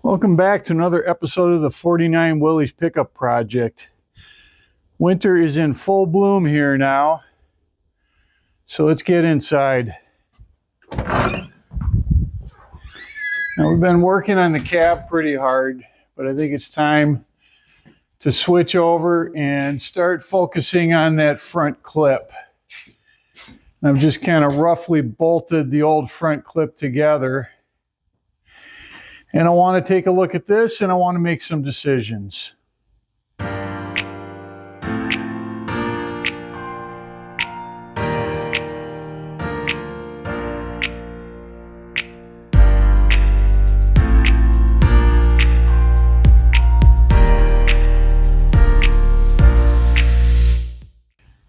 Welcome back to another episode of the 49 Willys Pickup Project. Winter is in full bloom here now, so let's get inside. Now we've been working on the cab pretty hard, but I think it's time to switch over and start focusing on that front clip. I've just kind of roughly bolted the old front clip together. And I want to take a look at this and I want to make some decisions.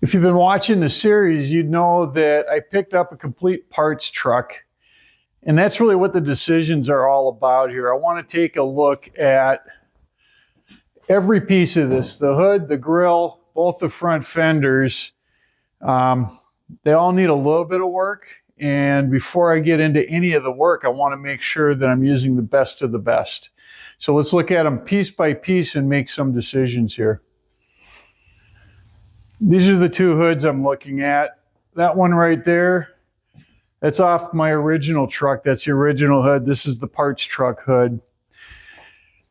If you've been watching the series, you'd know that I picked up a complete parts truck. And that's really what the decisions are all about here. I want to take a look at every piece of this, the hood, the grill, both the front fenders. They all need a little bit of work. And before I get into any of the work, I want to make sure that I'm using the best of the best. So let's look at them piece by piece and make some decisions here. These are the two hoods I'm looking at. That one right there, that's off my original truck. That's the original hood. This is the parts truck hood.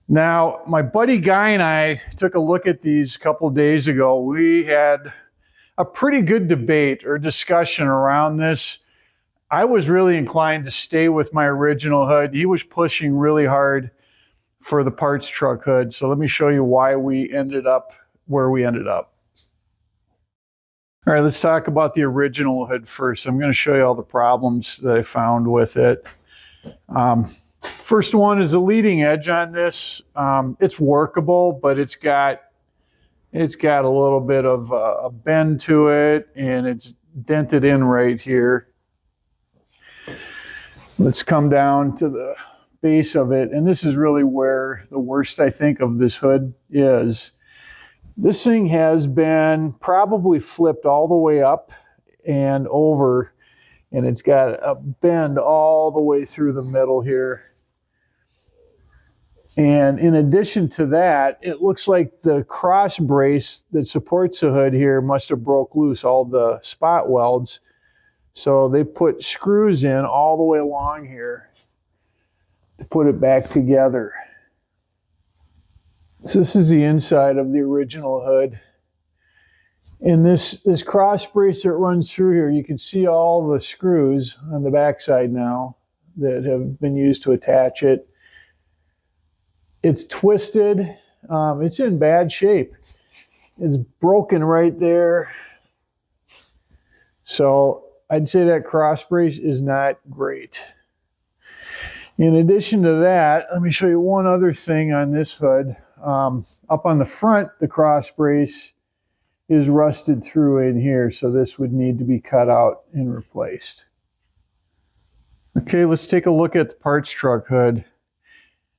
Now, my buddy Guy and I took a look at these a couple days ago. We had a pretty good debate or discussion around this. I was really inclined to stay with my original hood. He was pushing really hard for the parts truck hood. So let me show you why we ended up where we ended up. All right, let's talk about the original hood first. I'm going to show you all the problems that I found with it. First one is the leading edge on this. It's workable, but it's got a little bit of a bend to it, and it's dented in right here. Let's come down to the base of it, and this is really where the worst, I think, of this hood is. This thing has been probably flipped all the way up and over, and it's got a bend all the way through the middle here. And in addition to that, it looks like the cross brace that supports the hood here must have broke loose, all the spot welds. So they put screws in all the way along here to put it back together. So this is the inside of the original hood. And this cross brace that runs through here, you can see all the screws on the backside now that have been used to attach it. It's twisted. It's in bad shape. It's broken right there. So I'd say that cross brace is not great. In addition to that, let me show you one other thing on this hood. Up on the front, the cross brace is rusted through in here, so this would need to be cut out and replaced. Okay, let's take a look at the parts truck hood.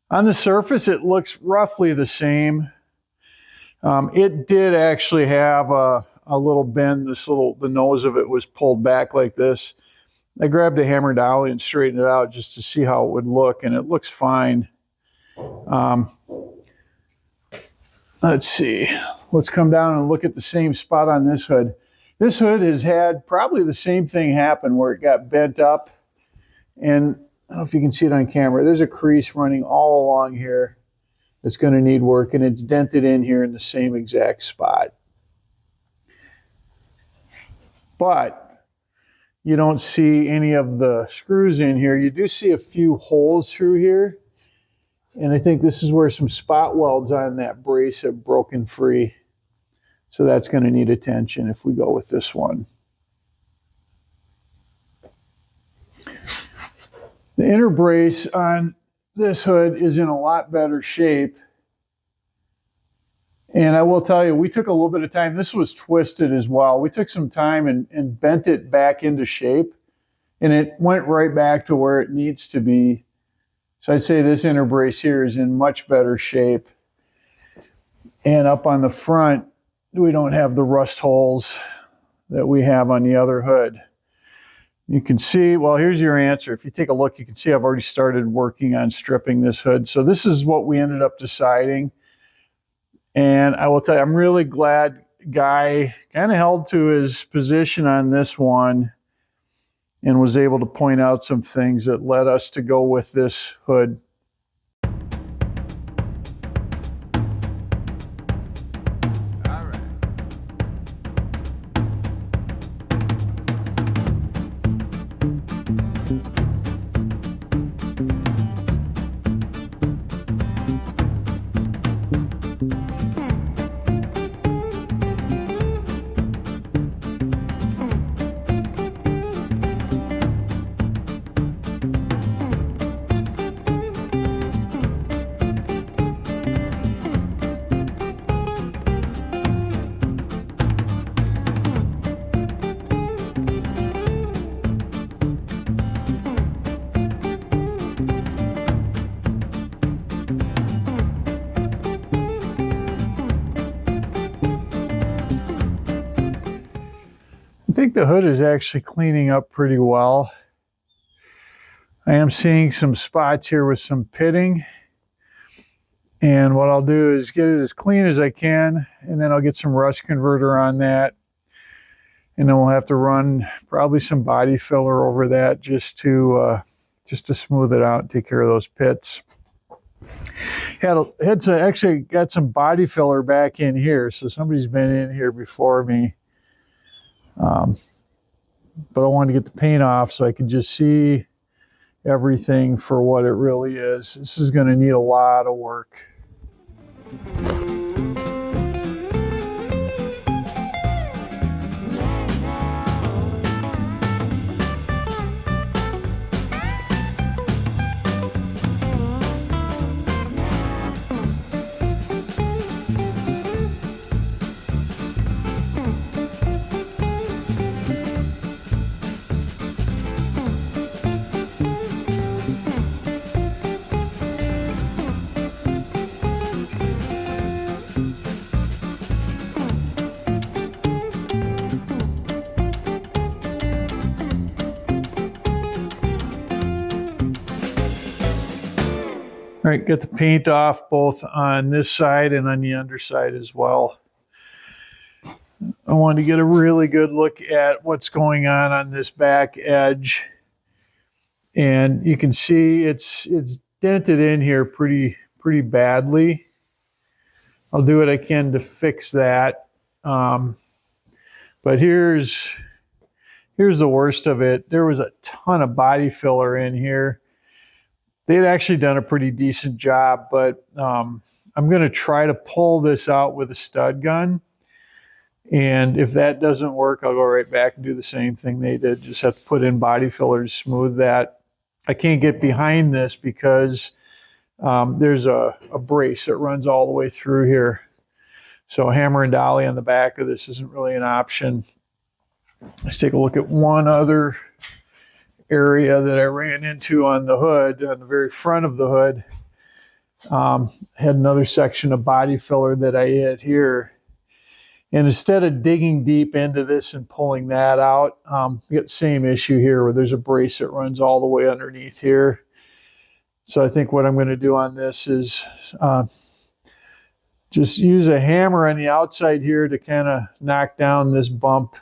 On the surface, it looks roughly the same. It did actually have a little bend. The nose of it was pulled back like this. I grabbed a hammer dolly and straightened it out just to see how it would look, and it looks fine. Let's see. Let's come down and look at the same spot on this hood. This hood has had probably the same thing happen where it got bent up. And I don't know if you can see it on camera. There's a crease running all along here that's going to need work, and it's dented in here in the same exact spot. But you don't see any of the screws in here. You do see a few holes through here. And I think this is where some spot welds on that brace have broken free. So that's going to need attention if we go with this one. The inner brace on this hood is in a lot better shape. And I will tell you, we took a little bit of time. This was twisted as well. We took some time and bent it back into shape. And it went right back to where it needs to be. So I'd say this inner brace here is in much better shape. And up on the front, we don't have the rust holes that we have on the other hood. You can see, well, here's your answer. If you take a look, you can see I've already started working on stripping this hood. So this is what we ended up deciding. And I will tell you, I'm really glad Guy kind of held to his position on this one and was able to point out some things that led us to go with this hood. I think the hood is actually cleaning up pretty well. I am seeing some spots here with some pitting. And what I'll do is get it as clean as I can, and then I'll get some rust converter on that. And then we'll have to run probably some body filler over that just to smooth it out and take care of those pits. Actually got some body filler back in here, so somebody's been in here before me. But I wanted to get the paint off so I could just see everything for what it really is. This is going to need a lot of work. All right, get the paint off both on this side and on the underside as well. I want to get a really good look at what's going on this back edge. And you can see it's dented in here pretty badly. I'll do what I can to fix that. But here's the worst of it. There was a ton of body filler in here. They'd actually done a pretty decent job, but I'm going to try to pull this out with a stud gun. And if that doesn't work, I'll go right back and do the same thing they did. Just have to put in body filler to smooth that. I can't get behind this because there's a brace that runs all the way through here. So hammer and dolly on the back of this isn't really an option. Let's take a look at one other area that I ran into on the hood, on the very front of the hood. Had another section of body filler that I hit here. And instead of digging deep into this and pulling that out, we got the same issue here where there's a brace that runs all the way underneath here. So I think what I'm going to do on this is just use a hammer on the outside here to kind of knock down this bump,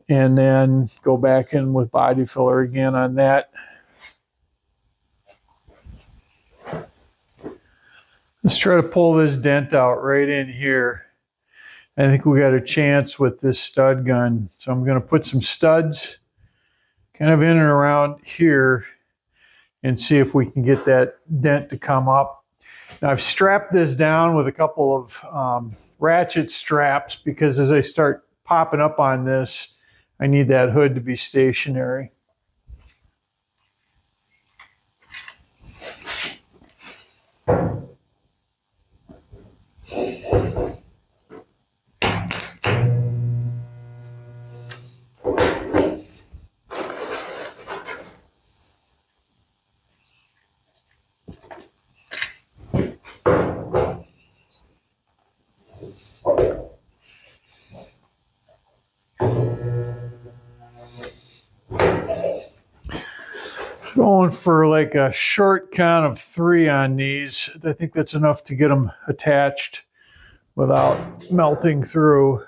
and then go back in with body filler again on that. Let's try to pull this dent out right in here. I think we got a chance with this stud gun. So I'm going to put some studs kind of in and around here and see if we can get that dent to come up. Now I've strapped this down with a couple of ratchet straps because as I start popping up on this, I need that hood to be stationary. Going for like a short count of 3 on these. I think that's enough to get them attached without melting through.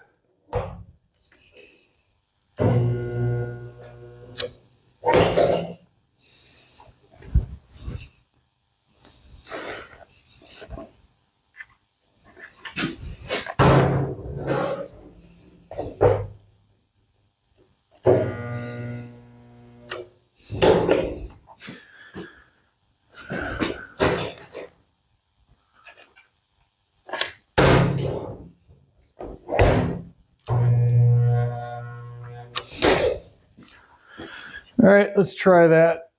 All right, let's try that.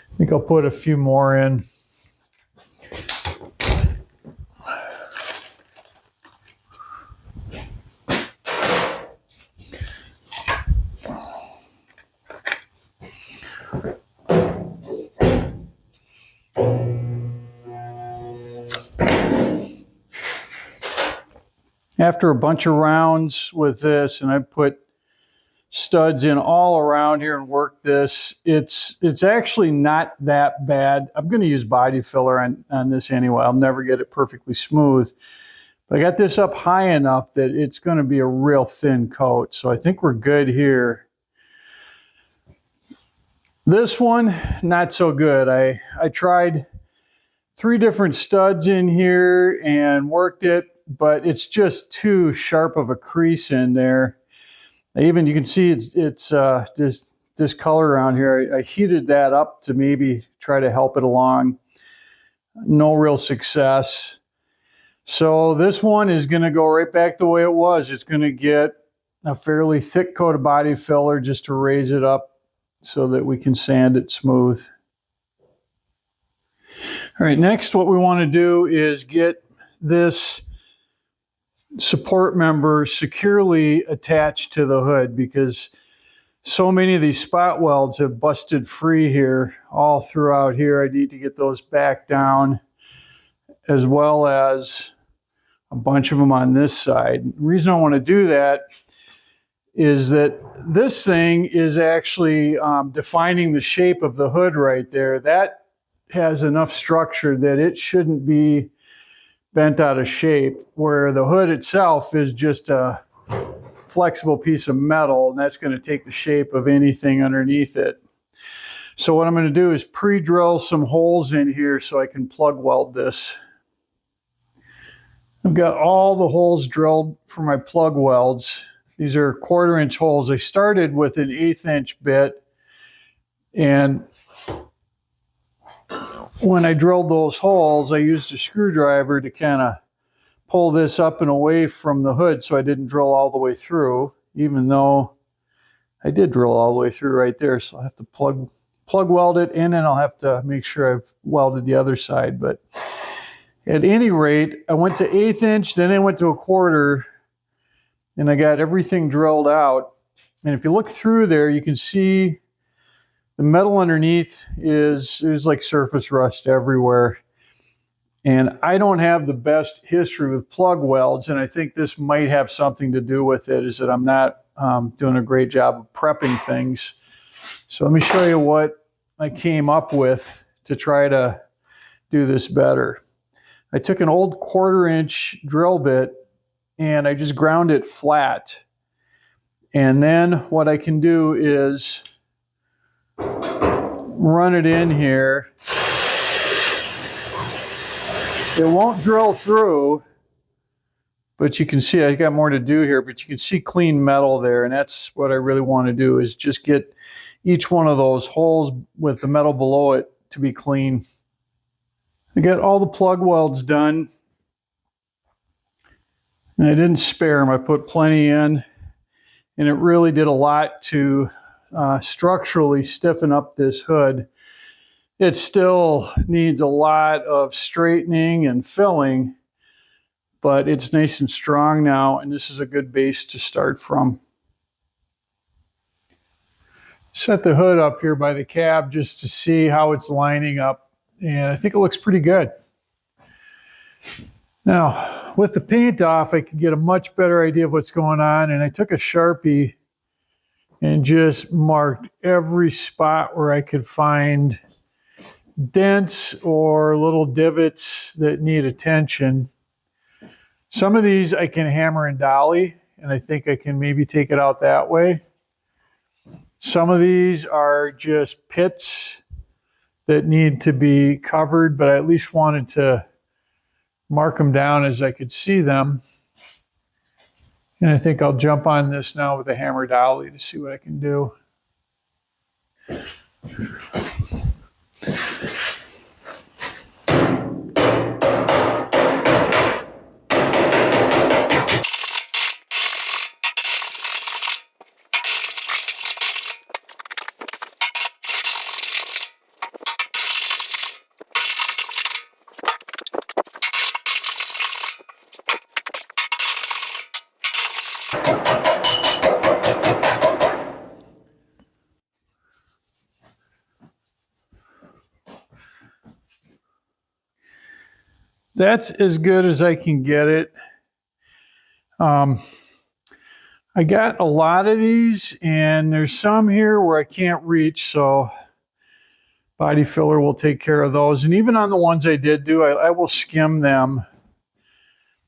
I think I'll put a few more in. After a bunch of rounds with this, and I put studs in all around here and work this, it's actually not that bad. I'm going to use body filler on this anyway. I'll never get it perfectly smooth. But I got this up high enough that it's going to be a real thin coat. So I think we're good here. This one, not so good. I tried 3 different studs in here and worked it, but it's just too sharp of a crease in there. Even you can see it's this color around here. I heated that up to maybe try to help it along. No real success. So this one is going to go right back the way it was. It's going to get a fairly thick coat of body filler just to raise it up so that we can sand it smooth. All right, next what we want to do is get this support member securely attached to the hood, because so many of these spot welds have busted free here all throughout here. I need to get those back down, as well as a bunch of them on this side. The reason I want to do that is that this thing is actually defining the shape of the hood right there. That has enough structure that it shouldn't be bent out of shape, where the hood itself is just a flexible piece of metal, and that's going to take the shape of anything underneath it. So what I'm going to do is pre-drill some holes in here so I can plug weld this. I've got all the holes drilled for my plug welds. These are 1/4 inch holes. I started with an 1/8 inch bit, and when I drilled those holes, I used a screwdriver to kind of pull this up and away from the hood so I didn't drill all the way through, even though I did drill all the way through right there. So I'll have to plug weld it in, and I'll have to make sure I've welded the other side. But at any rate, I went to 1/8 inch, then I went to 1/4, and I got everything drilled out. And if you look through there, you can see the metal underneath there's like surface rust everywhere. And I don't have the best history with plug welds, and I think this might have something to do with it, is that I'm not doing a great job of prepping things. So let me show you what I came up with to try to do this better. I took an old 1/4-inch drill bit and I just ground it flat. And then what I can do is run it in here. It won't drill through, but you can see I got more to do here, but you can see clean metal there, and that's what I really want to do, is just get each one of those holes with the metal below it to be clean. I got all the plug welds done, and I didn't spare them. I put plenty in, and it really did a lot to structurally stiffen up this hood. It still needs a lot of straightening and filling, but it's nice and strong now, and this is a good base to start from. Set the hood up here by the cab just to see how it's lining up, and I think it looks pretty good. Now, with the paint off, I could get a much better idea of what's going on, and I took a Sharpie and just marked every spot where I could find dents or little divots that need attention. Some of these I can hammer and dolly, and I think I can maybe take it out that way. Some of these are just pits that need to be covered, but I at least wanted to mark them down as I could see them. And I think I'll jump on this now with a hammer dolly to see what I can do. That's as good as I can get it. I got a lot of these, and there's some here where I can't reach, so body filler will take care of those. And even on the ones I did do, I will skim them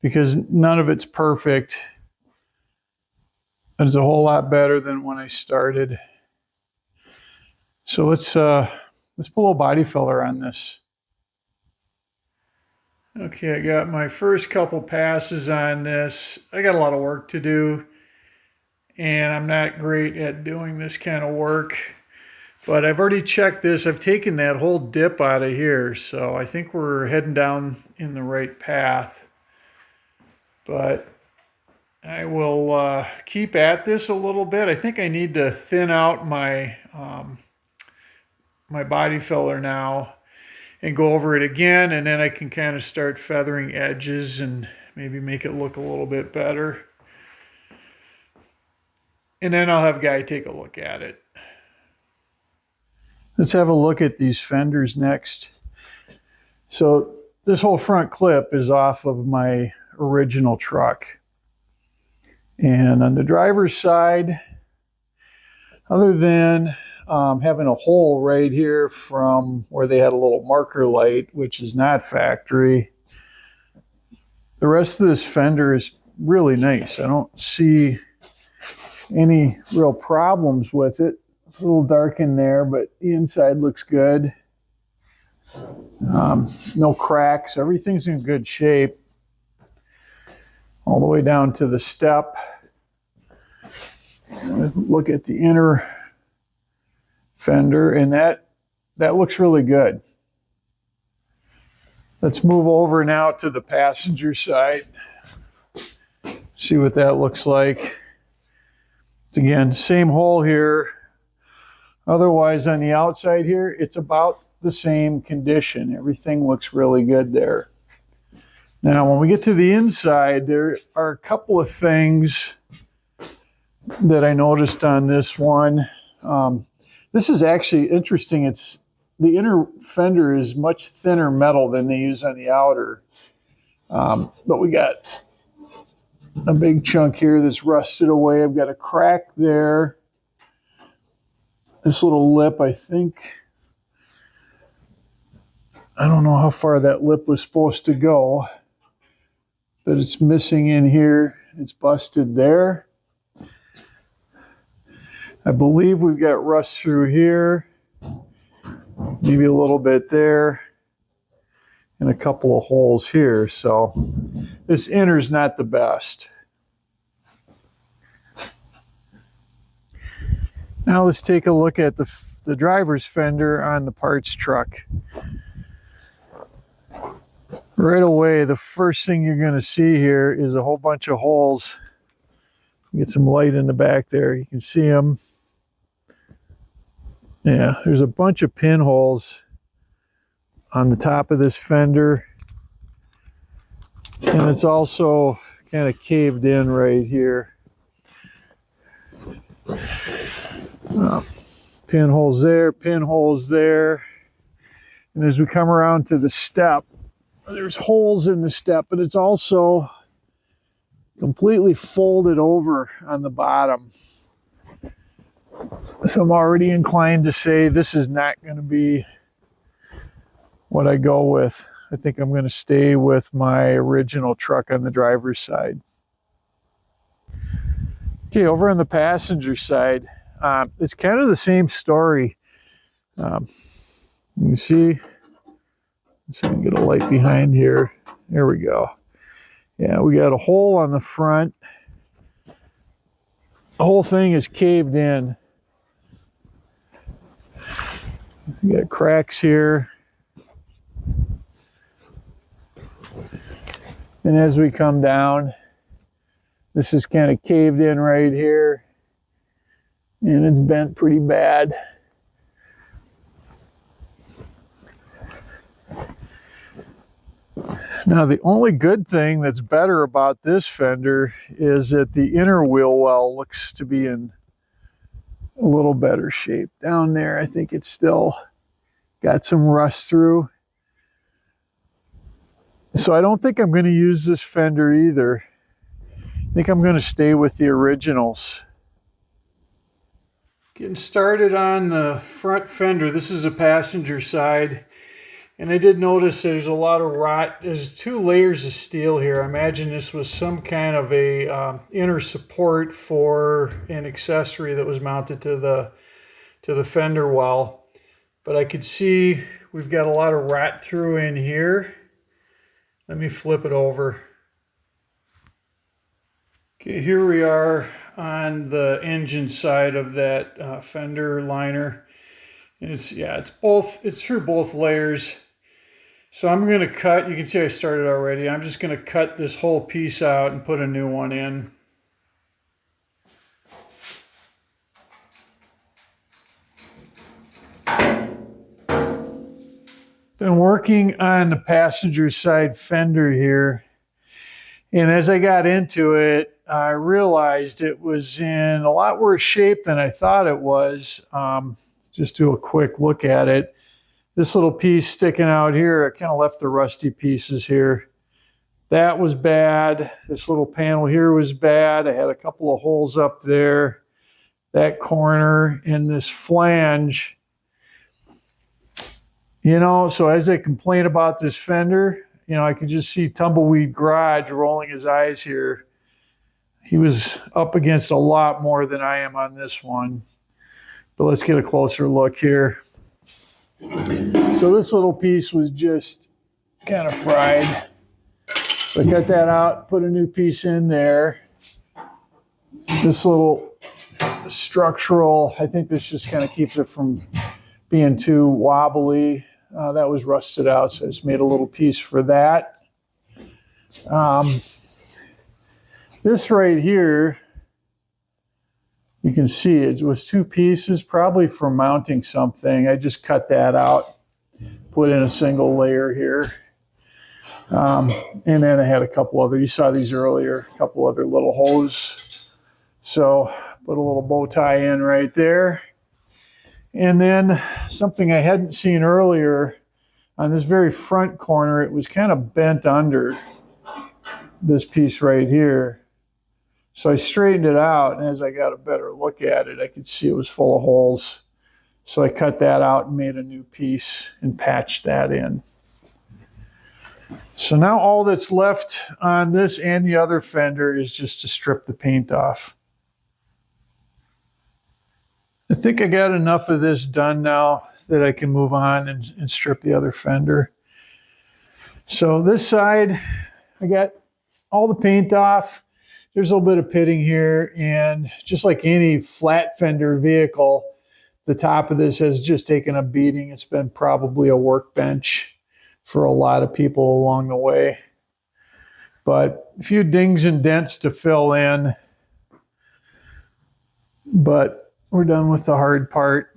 because none of it's perfect. It's a whole lot better than when I started. So let's put a little body filler on this. Okay, I got my first couple passes on this. I got a lot of work to do, and I'm not great at doing this kind of work, but I've already checked this. I've taken that whole dip out of here, so I think we're heading down in the right path. But I will keep at this a little bit. I think I need to thin out my my body filler now and go over it again, and then I can kind of start feathering edges and maybe make it look a little bit better. And then I'll have Guy take a look at it. Let's have a look at these fenders next. So this whole front clip is off of my original truck. And on the driver's side, other than having a hole right here from where they had a little marker light, which is not factory, the rest of this fender is really nice. I don't see any real problems with it. It's a little dark in there, but the inside looks good. No cracks. Everything's in good shape. All the way down to the step. Look at the inner fender, and that looks really good. Let's move over now to the passenger side. See what that looks like. Again, same hole here. Otherwise, on the outside here, it's about the same condition. Everything looks really good there. Now, when we get to the inside, there are a couple of things that I noticed on this one. This is actually interesting. It's the inner fender is much thinner metal than they use on the outer. But we got a big chunk here that's rusted away. I've got a crack there. This little lip, I think, I don't know how far that lip was supposed to go, but it's missing in here. It's busted there. I believe we've got rust through here, maybe a little bit there, and a couple of holes here. So this inner's not the best. Now let's take a look at the driver's fender on the parts truck. Right away, the first thing you're going to see here is a whole bunch of holes. Get some light in the back there. You can see them. Yeah, there's a bunch of pinholes on the top of this fender. And it's also kind of caved in right here. Pinholes there, pinholes there. And as we come around to the step, there's holes in the step, but it's also completely folded over on the bottom. So I'm already inclined to say this is not going to be what I go with. I think I'm going to stay with my original truck on the driver's side. Okay, over on the passenger side, it's kind of the same story. You can see, let's see if I can get a light behind here. There we go. Yeah, we got a hole on the front. The whole thing is caved in. You got cracks here. And as we come down, this is kind of caved in right here. And it's bent pretty bad. Now, the only good thing that's better about this fender is that the inner wheel well looks to be in a little better shape. Down there, I think it's still got some rust through. So I don't think I'm going to use this fender either. I think I'm going to stay with the originals. Getting started on the front fender. This is a passenger side. And I did notice there's a lot of rot. There's 2 layers of steel here. I imagine this was some kind of a inner support for an accessory that was mounted to the fender well. But I could see we've got a lot of rot through in here. Let me flip it over. Okay, here we are on the engine side of that fender liner. And it's through both layers. So I'm going to cut, you can see I started already. I'm just going to cut this whole piece out and put a new one in. Been working on the passenger side fender here. And as I got into it, I realized it was in a lot worse shape than I thought it was. Just do a quick look at it. This little piece sticking out here, I kind of left the rusty pieces here. That was bad. This little panel here was bad. I had a couple of holes up there. That corner and this flange. You know, so as I complain about this fender, you know, I could just see Tumbleweed Garage rolling his eyes here. He was up against a lot more than I am on this one. But let's get a closer look here. So this little piece was just kind of fried. So I cut that out, put a new piece in there. This little structural, I think this just kind of keeps it from being too wobbly. That was rusted out, so I just made a little piece for that. This right here, you can see it was 2 pieces, probably for mounting something. I just cut that out, put in a single layer here. And then I had a couple other, you saw these earlier, a couple other little holes. So put a little bow tie in right there. And then something I hadn't seen earlier, on this very front corner, it was kind of bent under this piece right here. So I straightened it out, and as I got a better look at it, I could see it was full of holes. So I cut that out and made a new piece and patched that in. So now all that's left on this and the other fender is just to strip the paint off. I think I got enough of this done now that I can move on and strip the other fender. So this side, I got all the paint off. There's a little bit of pitting here, and just like any flat fender vehicle, the top of this has just taken a beating. It's been probably a workbench for a lot of people along the way. But a few dings and dents to fill in. But we're done with the hard part.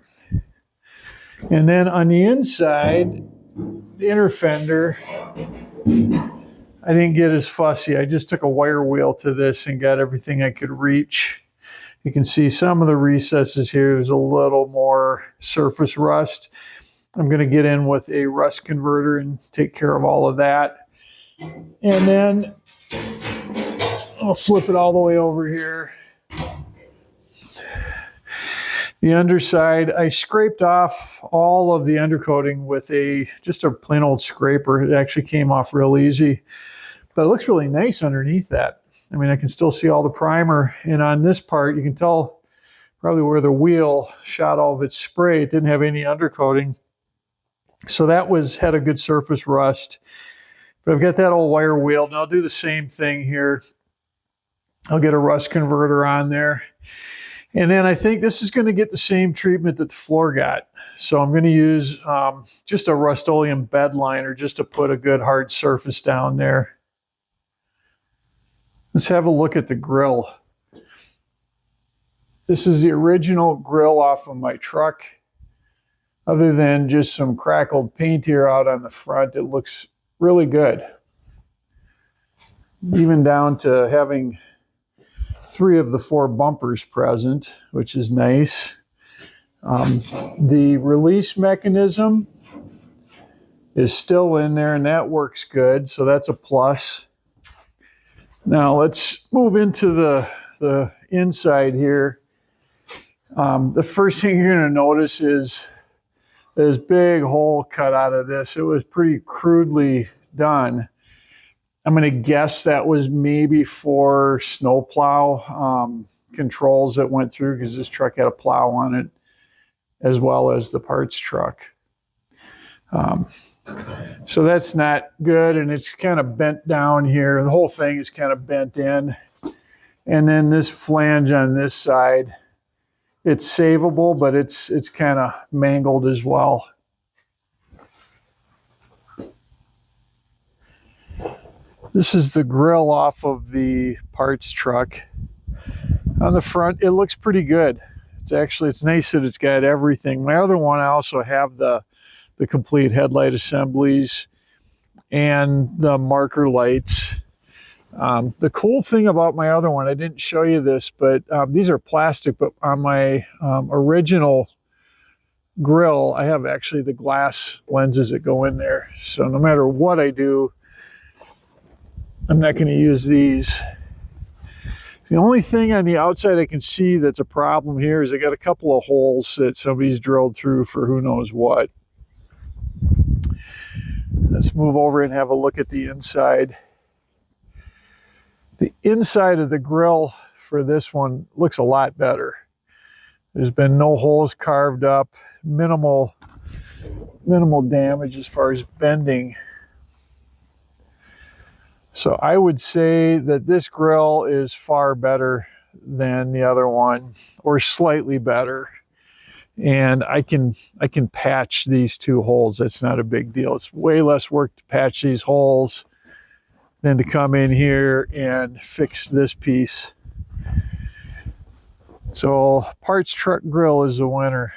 And then on the inside, the inner fender, I didn't get as fussy. I just took a wire wheel to this and got everything I could reach. You can see some of the recesses here. There's a little more surface rust. I'm going to get in with a rust converter and take care of all of that. And then I'll flip it all the way over here. The underside, I scraped off all of the undercoating with just a plain old scraper. It actually came off real easy, but it looks really nice underneath that. I mean, I can still see all the primer, and on this part, you can tell probably where the wheel shot all of its spray. It didn't have any undercoating, so that had a good surface rust. But I've got that old wire wheel, and I'll do the same thing here. I'll get a rust converter on there. And then I think this is going to get the same treatment that the floor got. So I'm going to use just a Rust-Oleum bed liner just to put a good hard surface down there. Let's have a look at the grill. This is the original grill off of my truck. Other than just some crackled paint here out on the front, it looks really good. Even down to having 3 of the 4 bumpers present, which is nice. The release mechanism is still in there, and that works good, so that's a plus. Now let's move into the inside here. The first thing you're going to notice is this big hole cut out of this. It was pretty crudely done. I'm going to guess that was maybe for snowplow controls that went through, because this truck had a plow on it as well as the parts truck. So that's not good, and it's kind of bent down here. The whole thing is kind of bent in. And then this flange on this side, it's savable, but it's kind of mangled as well. This is the grill off of the parts truck. On the front, it looks pretty good. It's nice that it's got everything. My other one, I also have the complete headlight assemblies and the marker lights. The cool thing about my other one, I didn't show you this, but these are plastic, but on my original grill, I have actually the glass lenses that go in there. So no matter what I do, I'm not going to use these. The only thing on the outside I can see that's a problem here is I got a couple of holes that somebody's drilled through for who knows what. Let's move over and have a look at the inside. The inside of the grill for this one looks a lot better. There's been no holes carved up, minimal damage as far as bending. So I would say that this grill is far better than the other one, or slightly better. And I can patch these 2 holes. That's not a big deal. It's way less work to patch these holes than to come in here and fix this piece. So parts truck grill is the winner.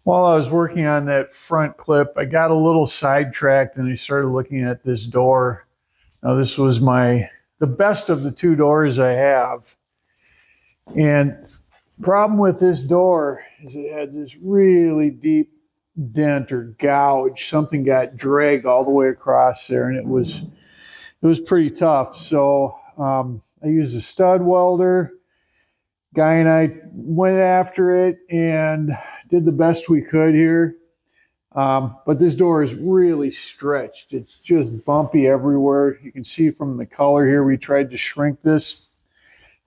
While I was working on that front clip, I got a little sidetracked and I started looking at this door. Now this was the best of the 2 doors I have. And problem with this door is it had this really deep dent or gouge. Something got dragged all the way across there, and it was it was pretty tough. So I used a stud welder. Guy and I went after it and did the best we could here. But this door is really stretched. It's just bumpy everywhere. You can see from the color here, we tried to shrink this.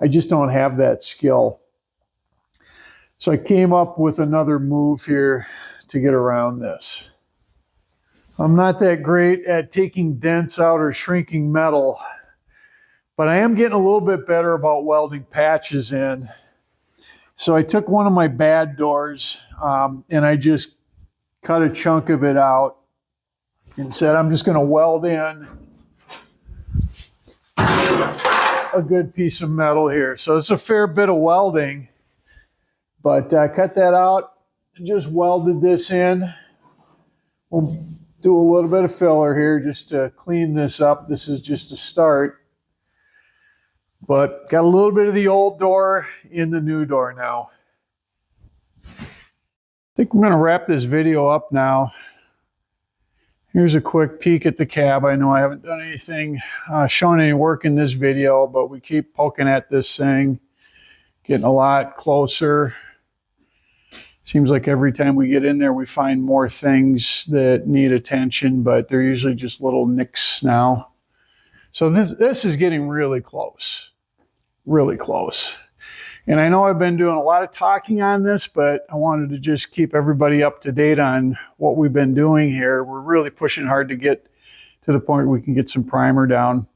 I just don't have that skill. So I came up with another move here to get around this. I'm not that great at taking dents out or shrinking metal, but I am getting a little bit better about welding patches in. So I took one of my bad doors and I just cut a chunk of it out and said, I'm just going to weld in a good piece of metal here. So it's a fair bit of welding, but I cut that out and just welded this in. We'll do a little bit of filler here just to clean this up. This is just a start, but got a little bit of the old door in the new door now. I think we're going to wrap this video up now. Here's a quick peek at the cab. I know I haven't done anything, shown any work in this video, but we keep poking at this thing, getting a lot closer. Seems like every time we get in there, we find more things that need attention, but they're usually just little nicks now. So this is getting really close, really close. And I know I've been doing a lot of talking on this, but I wanted to just keep everybody up to date on what we've been doing here. We're really pushing hard to get to the point where we can get some primer down.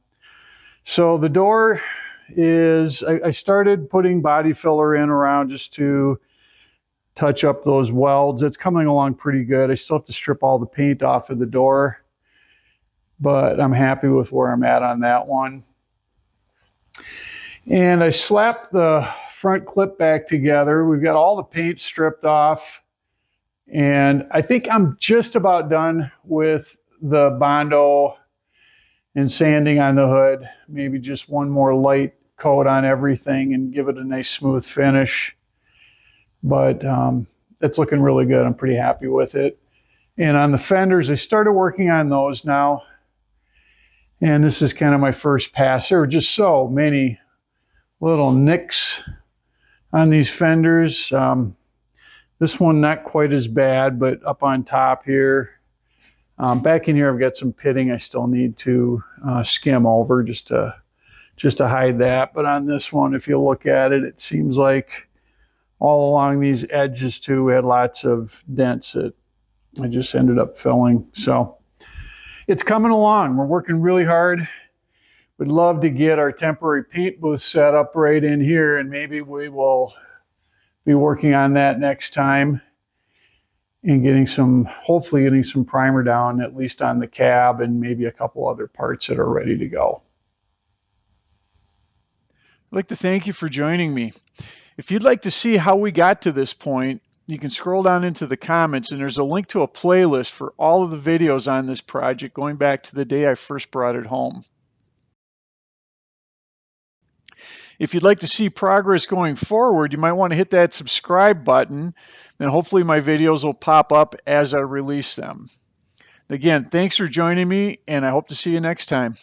So the door is, I started putting body filler in around just to touch up those welds. It's coming along pretty good. I still have to strip all the paint off of the door, but I'm happy with where I'm at on that one. And I slapped the front clip back together. We've got all the paint stripped off, and I think I'm just about done with the Bondo and sanding on the hood. Maybe just one more light coat on everything and give it a nice smooth finish. But it's looking really good. I'm pretty happy with it. And on the fenders, I started working on those now. And this is kind of my first pass. There were just so many little nicks on these fenders. This one not quite as bad, but up on top here. Back in here, I've got some pitting I still need to skim over just to hide that. But on this one, if you look at it, it seems like all along these edges too, we had lots of dents that I just ended up filling. So it's coming along. We're working really hard. We'd love to get our temporary paint booth set up right in here, and maybe we will be working on that next time and hopefully getting some primer down, at least on the cab, and maybe a couple other parts that are ready to go. I'd like to thank you for joining me. If you'd like to see how we got to this point, you can scroll down into the comments, and there's a link to a playlist for all of the videos on this project going back to the day I first brought it home. If you'd like to see progress going forward, you might want to hit that subscribe button, and hopefully my videos will pop up as I release them. Again, thanks for joining me, and I hope to see you next time.